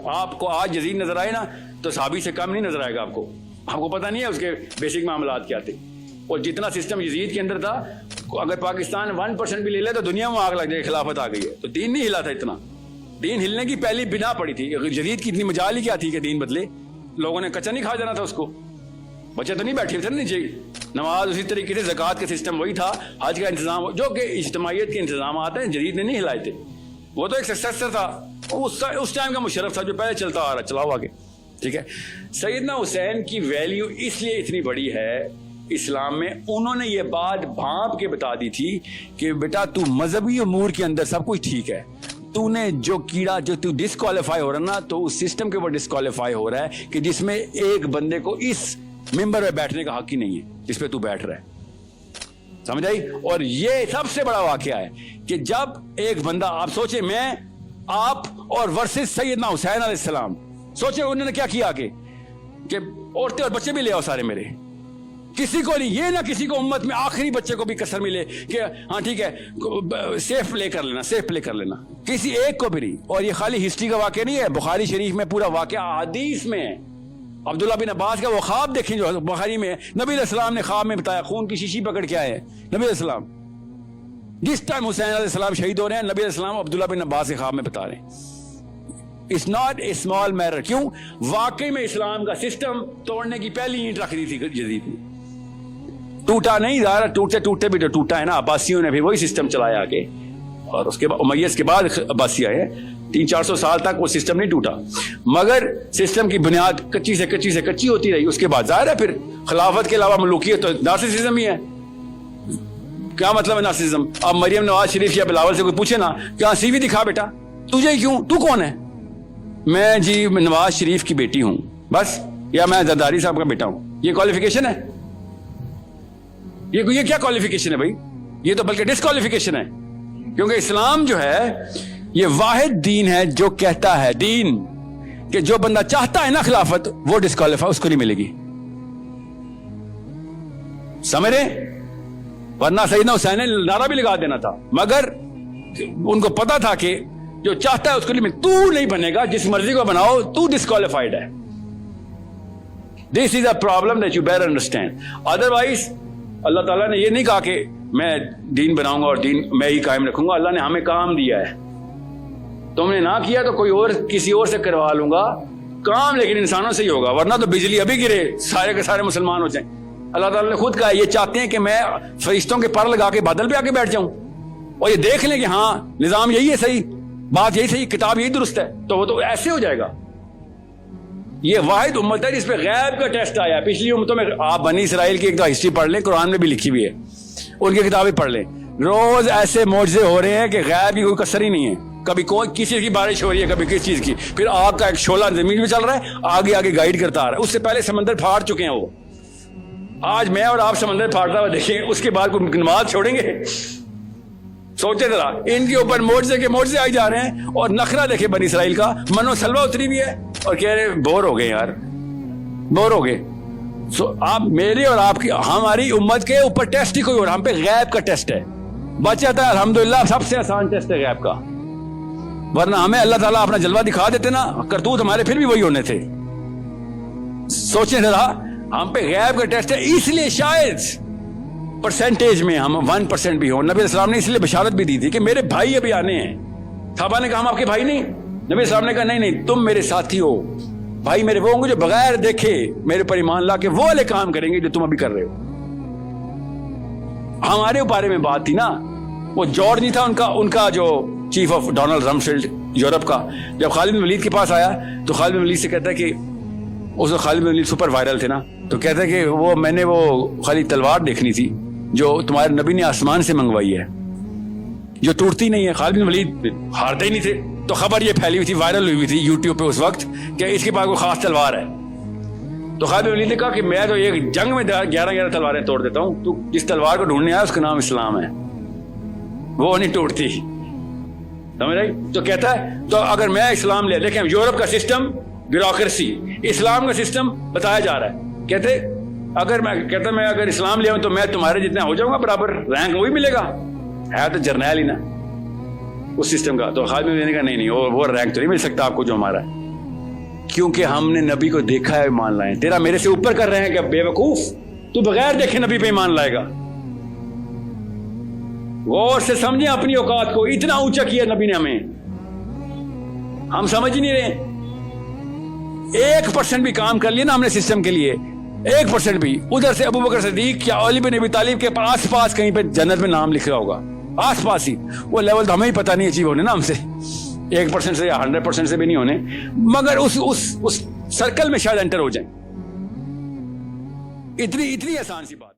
آپ کو آج یزید نظر آئے نا تو صحابی سے کم نہیں نظر آئے گا آپ کو پتہ نہیں ہے اس کے بیسک معاملات کیا تھے. اور جتنا سسٹم یزید کے اندر تھا, اگر پاکستان 1% بھی لے لے تو دنیا میں آگ لگ جائے, خلافت آ گئی ہے. تو دین نہیں ہلا تھا اتنا, دین ہلنے کی پہلی بنا پڑی تھی. یزید کی اتنی مجال ہی کیا تھی کہ دین بدلے, لوگوں نے کچا نہیں کھا جانا تھا اس کو, بچے تو نہیں بیٹھے تھے نا نیچے. نماز اسی طریقے سے, زکوٰۃ کا سسٹم وہی تھا, حج کا انتظام, جو کہ اجتماعیت کے انتظامات ہیں جدید نے نہیں ہلائے تھے. وہ تو ایک سکسیسر تھا, اس ٹائم کا مشرف تھا جو پہلے چلتا آ رہا, چلاؤ آگے. ٹھیک ہے. سیدنا حسین کی ویلیو اس لیے اتنی بڑی ہے اسلام میں, انہوں نے یہ بات بھانپ کے بتا دی تھی کہ بیٹا تو مذہبی امور کے اندر سب کچھ ٹھیک ہے, تو نے جو کیڑا جو تو ڈسکوالیفائی ہو رہا نا, تو اس سسٹم کے اوپر ڈسکوالیفائی ہو رہا ہے کہ جس میں ایک بندے کو اس ممبر پہ بیٹھنے کا حق ہی نہیں ہے جس پہ تو بیٹھ رہا ہے. سمجھ آئی؟ اور یہ سب سے بڑا واقعہ ہے کہ جب ایک بندہ, آپ سوچیں میں آپ اور ورسز سیدنا حسین علیہ السلام, سوچیں انہوں نے کیا کیا کہ عورتیں اور بچے بھی لے آؤ سارے میرے, کسی کو نہیں, یہ نہ کسی کو امت میں آخری بچے کو بھی کسر ملے کہ ہاں ٹھیک ہے سیف پلے کر لینا, سیف پلے کر لینا, کسی ایک کو بھی نہیں. اور یہ خالی ہسٹری کا واقعہ نہیں ہے, بخاری شریف میں پورا واقعہ حدیث میں ہے. عبداللہ بن عباس کا وہ خواب دیکھیں جو بخاری میں ہے, نبی علیہ السلام نے خواب میں بتایا, خون کی شیشی پکڑ کے آئے نبی علیہ السلام, جس ٹائم حسین علیہ السلام شہید ہو رہے ہیں, نبی علیہ السلام عبداللہ بن عباس کے خواب میں بتا رہے ہیں. It's not a small matter. کیوں؟ واقعی میں اسلام کا سسٹم توڑنے کی پہلی اینٹ رکھ دی تھی یزید نے. ٹوٹا نہیں, ظاہر ٹوٹتے بھی تو ٹوٹا ہے نا, عباسیوں نے بھی وہی سسٹم چلایا آگے, اور اس کے بعد امیہ کے بعد عباسی آئے, 300-400 سال تک وہ سسٹم نہیں ٹوٹا, مگر سسٹم کی بنیاد کچی سے کچی ہوتی رہی. اس کے بعد ظاہر ہے پھر خلافت کے علاوہ ملوکیت تو نارسسزم ہی ہے. کیا مطلب ہے نارسسزم؟ اب مریم نواز شریف یا بلاول سے کوئی پوچھے نا کیا سی وی دکھا بیٹا, تجھے کیوں, تو کون ہے؟ میں جی نواز شریف کی بیٹی ہوں بس, یا میں زرداری صاحب کا بیٹا ہوں. یہ کوالیفیکیشن ہے؟ یہ کیا کوالیفیکیشن ہے بھائی؟ یہ تو بلکہ ڈسکوالیفیکیشن ہے, کیونکہ اسلام جو ہے یہ واحد دین ہے جو کہتا ہے دین کہ جو بندہ چاہتا ہے نا خلافت, وہ ڈسکوالیفائی اس کو نہیں ملے گی. سمجھ رہے؟ ورنہ سیدنا حسین نے نعرہ بھی لگا دینا تھا, مگر ان کو پتا تھا کہ جو چاہتا ہے اس کو نہیں, تو نہیں بنے گا, جس مرضی کو بناؤ تو ڈسکوالیفائڈ ہے. This is a problem that you better understand. Otherwise اللہ تعالیٰ نے یہ نہیں کہا کہ میں دین بناؤں گا اور دین میں ہی قائم رکھوں گا. اللہ نے ہمیں کام دیا ہے, تم نے نہ کیا تو کوئی اور کسی اور سے کروا لوں گا کام, لیکن انسانوں سے ہی ہوگا, ورنہ تو بجلی ابھی گرے سارے کے سارے مسلمان ہو جائیں. اللہ تعالیٰ نے خود کہا یہ چاہتے ہیں کہ میں فرشتوں کے پر لگا کے بادل پہ آ کے بیٹھ جاؤں اور یہ دیکھ لیں کہ ہاں نظام یہی ہے صحیح, بات یہی صحیح, کتاب یہی درست ہے, تو وہ تو ایسے ہو جائے گا. یہ واحد امت ہے جس پہ غیب کا ٹیسٹ آیا. پچھلی امتوں میں آپ بنی اسرائیل کی ایک دو ہسٹری پڑھ لیں, قرآن میں بھی لکھی ہوئی ہے, ان کی کتابیں پڑھ لیں, روز ایسے معجزے ہو رہے ہیں کہ غیب کی کوئی کسر ہی نہیں ہے. کبھی کوئی کسی چیز کی بارش ہو رہی ہے, کبھی کس چیز کی, پھر آگ کا ایک شعلہ زمین میں چل رہا ہے, آگے آگے گائیڈ کرتا آ رہا ہے. اس سے پہلے سمندر پھاڑ چکے ہیں وہ. آج میں اور آپ سمندر پھاڑتا ہوا دیکھیں, اس کے بعد کوئی نماز چھوڑیں گے؟ سوچے ذرا, ان کے اوپر معجزے کے معجزے آئی جا رہے ہیں, اور نخرہ دیکھے بنی اسرائیل کا, منو سلوہ اتری ہوئی ہے, اور کہہ رہے بور ہو گئے یار, بور ہو گئے. آپ میرے اور آپ کی, ہماری امت کے اوپر ٹیسٹ ہی کوئی اور, ہم پہ غیب کا ٹیسٹ ہے. بچت ہے الحمدللہ, سب سے آسان ٹیسٹ ہے غیب کا, ورنہ ہمیں اللہ تعالیٰ اپنا جلوہ دکھا دیتے نا, کرتوت ہمارے پھر بھی وہی ہونے تھے. سوچیں ذرا, ہم پہ غیب کا ٹیسٹ ہے, اس لیے شاید پرسنٹیج میں ہم 1% بھی ہوں. نبی السلام نے اس لیے بشارت بھی دی تھی کہ میرے بھائی ابھی آنے ہیں. صحابہ نے کہا ہم آپ کے بھائی نہیں, نبی السلام نے کہا نہیں تم میرے ساتھی ہو, بھائی میرے وہ ہوں گے جو بغیر دیکھے میرے پر ایمان لا کے وہ والے کام کریں گے جو تم ابھی کر رہے ہو. ہمارے بارے میں بات تھی نا, وہ جارج نہیں تھا ان کا جو chief of Donald Rumsfeld Europe کا, جب خالد بن ولید کے پاس آیا تو خالد بن ولید سے کہتا ہے کہ اس وقت خالد بن ولید سپر وائرل تھے نا, تو کہتا ہے کہ وہ میں نے وہ خالی تلوار دیکھنی تھی جو تمہارے نبی نے آسمان سے منگوائی ہے, جو ٹوٹتی نہیں ہے. خالد بن ولید ہارتے ہی نہیں تھے, تو خبر یہ پھیلی ہوئی تھی, وائرل ہوئی تھی یوٹیوب پہ اس وقت کہ اس کے پاس کوئی خاص تلوار ہے. تو خالد بن ولید نے کہا کہ میں تو ایک جنگ میں 11 تلواریں توڑ دیتا ہوں, تو جس تلوار کو ڈھونڈنے آیا اس کا نام اسلام ہے, وہ نہیں ٹوٹتی. سمجھ رہی؟ تو کہتا ہے تو اگر میں اسلام لے, دیکھیں یورپ کا سسٹم بیوروکریسی, اسلام کا سسٹم بتایا جا رہا ہے. کہتے میں اگر اسلام لے آؤں تو میں تمہارے جتنا ہو جاؤں گا, برابر رینک وہی ملے گا, ہے تو جرنیل ہی نا اس سسٹم کا. تو خالد بن ولید نے کہا نہیں وہ رینک تو نہیں مل سکتا آپ کو جو ہمارا ہے. کیونکہ ہم نے نبی کو دیکھا ہے ایمان لائے. تیرا میرے سے اوپر کر رہے ہیں کہ بے وقوف تو بغیر دیکھے نبی پہ ایمان لائے گا. غور سے سمجھیں اپنی اوقات کو, اتنا اونچا کیا نبی نے ہمیں, ہم سمجھ ہی نہیں رہے. 1% بھی کام کر لیا نا ہم نے سسٹم کے لیے, 1% بھی, ادھر سے ابو بکر صدیق یا علی بن ابی طالب کے آس پاس کہیں پہ جنت میں نام لکھ رہا ہوگا, آس پاس ہی. وہ لیول تو ہمیں ہی پتہ نہیں اچیو ہونے نا ہم سے, 1% سے یا 100% سے بھی نہیں ہونے, مگر اس سرکل میں شاید انٹر ہو جائیں. اتنی آسان سی بات.